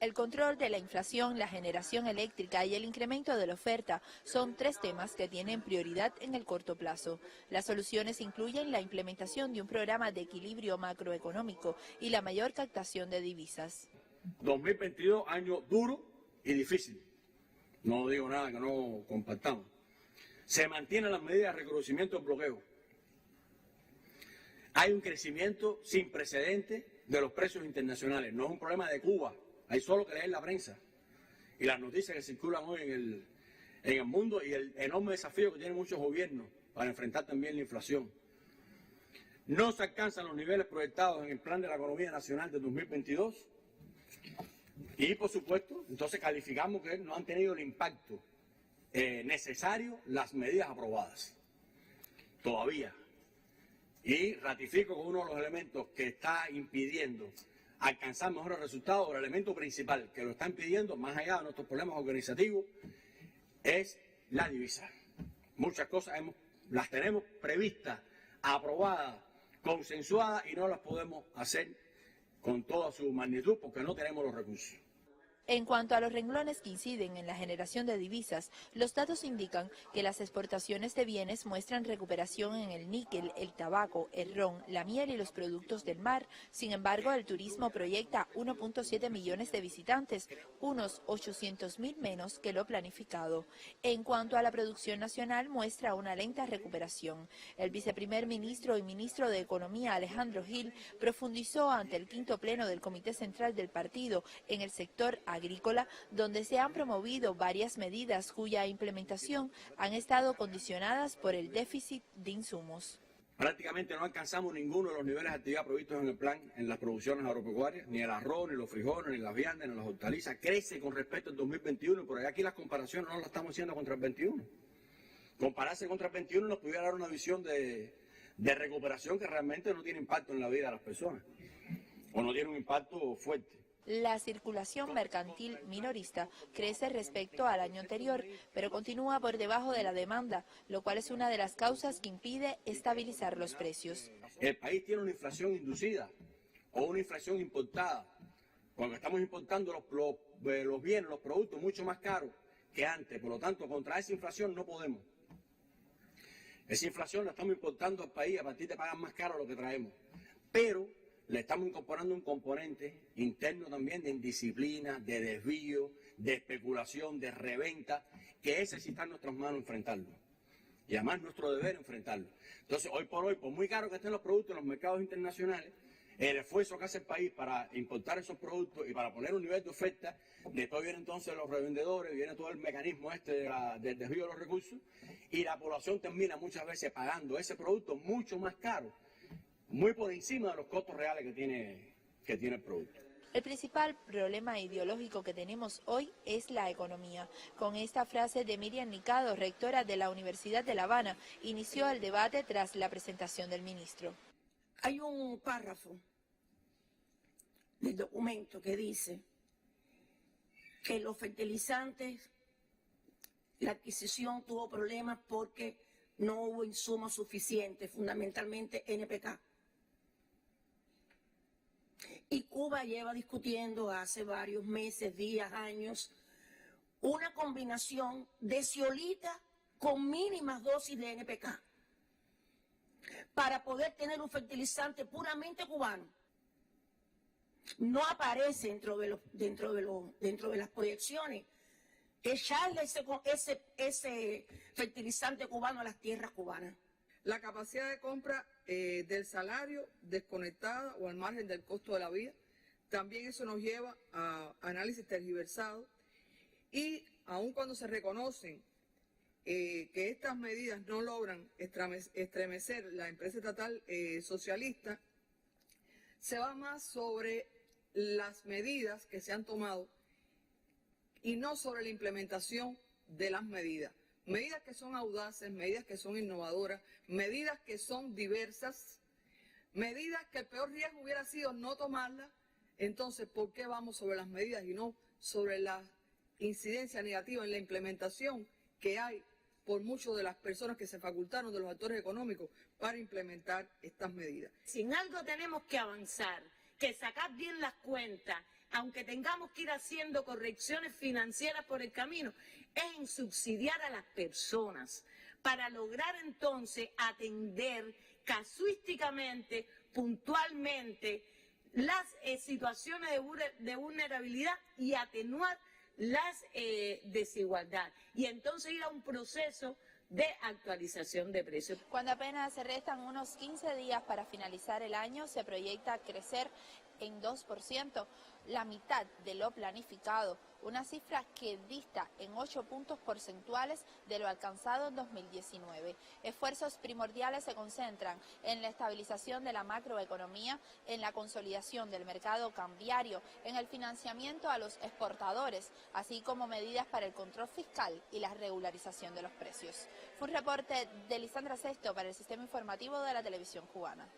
El control de la inflación, la generación eléctrica y el incremento de la oferta son tres temas que tienen prioridad en el corto plazo. Las soluciones incluyen la implementación de un programa de equilibrio macroeconómico y la mayor captación de divisas. 2022, año duro y difícil. No digo nada que no compartamos. Se mantienen las medidas de reconocimiento del bloqueo. Hay un crecimiento sin precedentes de los precios internacionales. No es un problema de Cuba. Hay solo que leer la prensa y las noticias que circulan hoy en el mundo y el enorme desafío que tienen muchos gobiernos para enfrentar también la inflación. No se alcanzan los niveles proyectados en el Plan de la Economía Nacional de 2022 y, por supuesto, entonces calificamos que no han tenido el impacto necesario las medidas aprobadas. Todavía. Y ratifico que uno de los elementos que está impidiendo alcanzar mejores resultados, el elemento principal que lo está impidiendo, más allá de nuestros problemas organizativos, es la divisa. Muchas cosas las tenemos previstas, aprobadas, consensuadas y no las podemos hacer con toda su magnitud porque no tenemos los recursos. En cuanto a los renglones que inciden en la generación de divisas, los datos indican que las exportaciones de bienes muestran recuperación en el níquel, el tabaco, el ron, la miel y los productos del mar. Sin embargo, el turismo proyecta 1.7 millones de visitantes, unos 800.000 menos que lo planificado. En cuanto a la producción nacional, muestra una lenta recuperación. El viceprimer ministro y ministro de Economía, Alejandro Gil, profundizó ante el quinto pleno del Comité Central del Partido en el sector agrícola, donde se han promovido varias medidas cuya implementación han estado condicionadas por el déficit de insumos. Prácticamente no alcanzamos ninguno de los niveles de actividad previstos en el plan en las producciones agropecuarias, ni el arroz, ni los frijoles, ni las viandas, ni las hortalizas. Crece con respecto al 2021, pero aquí las comparaciones no las estamos haciendo contra el 21. Compararse contra el 21 nos pudiera dar una visión de recuperación que realmente no tiene impacto en la vida de las personas, o no tiene un impacto fuerte. La circulación mercantil minorista crece respecto al año anterior, pero continúa por debajo de la demanda, lo cual es una de las causas que impide estabilizar los precios. El país tiene una inflación inducida o una inflación importada, cuando estamos importando los bienes, los productos mucho más caros que antes. Por lo tanto, contra esa inflación no podemos. Esa inflación la estamos importando al país a partir de pagar más caro lo que traemos. Pero le estamos incorporando un componente interno también de indisciplina, de desvío, de especulación, de reventa, que ese sí está en nuestras manos enfrentarlo. Y además nuestro deber enfrentarlo. Entonces, hoy, por muy caro que estén los productos en los mercados internacionales, el esfuerzo que hace el país para importar esos productos y para poner un nivel de oferta, después vienen entonces los revendedores, viene todo el mecanismo del desvío de los recursos, y la población termina muchas veces pagando ese producto mucho más caro, muy por encima de los costos reales que tiene el producto. El principal problema ideológico que tenemos hoy es la economía. Con esta frase de Miriam Nicado, rectora de la Universidad de La Habana, inició el debate tras la presentación del ministro. Hay un párrafo del documento que dice que los fertilizantes, la adquisición tuvo problemas porque no hubo insumos suficientes, fundamentalmente NPK. Y Cuba lleva discutiendo hace varios meses, días, años, una combinación de zeolita con mínimas dosis de NPK para poder tener un fertilizante puramente cubano. No aparece dentro de las proyecciones echarle ese fertilizante cubano a las tierras cubanas. La capacidad de compra del salario desconectada o al margen del costo de la vida, también eso nos lleva a análisis tergiversados y aun cuando se reconocen que estas medidas no logran estremecer la empresa estatal socialista, se va más sobre las medidas que se han tomado y no sobre la implementación de las medidas. Medidas que son audaces, medidas que son innovadoras, medidas que son diversas, medidas que el peor riesgo hubiera sido no tomarlas. Entonces, ¿por qué vamos sobre las medidas y no sobre la incidencia negativa en la implementación que hay por muchas de las personas que se facultaron de los actores económicos para implementar estas medidas? Si en algo tenemos que avanzar, que sacar bien las cuentas aunque tengamos que ir haciendo correcciones financieras por el camino, es en subsidiar a las personas para lograr entonces atender casuísticamente, puntualmente, las situaciones de vulnerabilidad y atenuar las desigualdades. Y entonces ir a un proceso de actualización de precios. Cuando apenas se restan unos 15 días para finalizar el año, se proyecta crecer en 2%, la mitad de lo planificado, una cifra que dista en 8 puntos porcentuales de lo alcanzado en 2019. Esfuerzos primordiales se concentran en la estabilización de la macroeconomía, en la consolidación del mercado cambiario, en el financiamiento a los exportadores, así como medidas para el control fiscal y la regularización de los precios. Fue un reporte de Lisandra Sesto para el Sistema Informativo de la Televisión Cubana.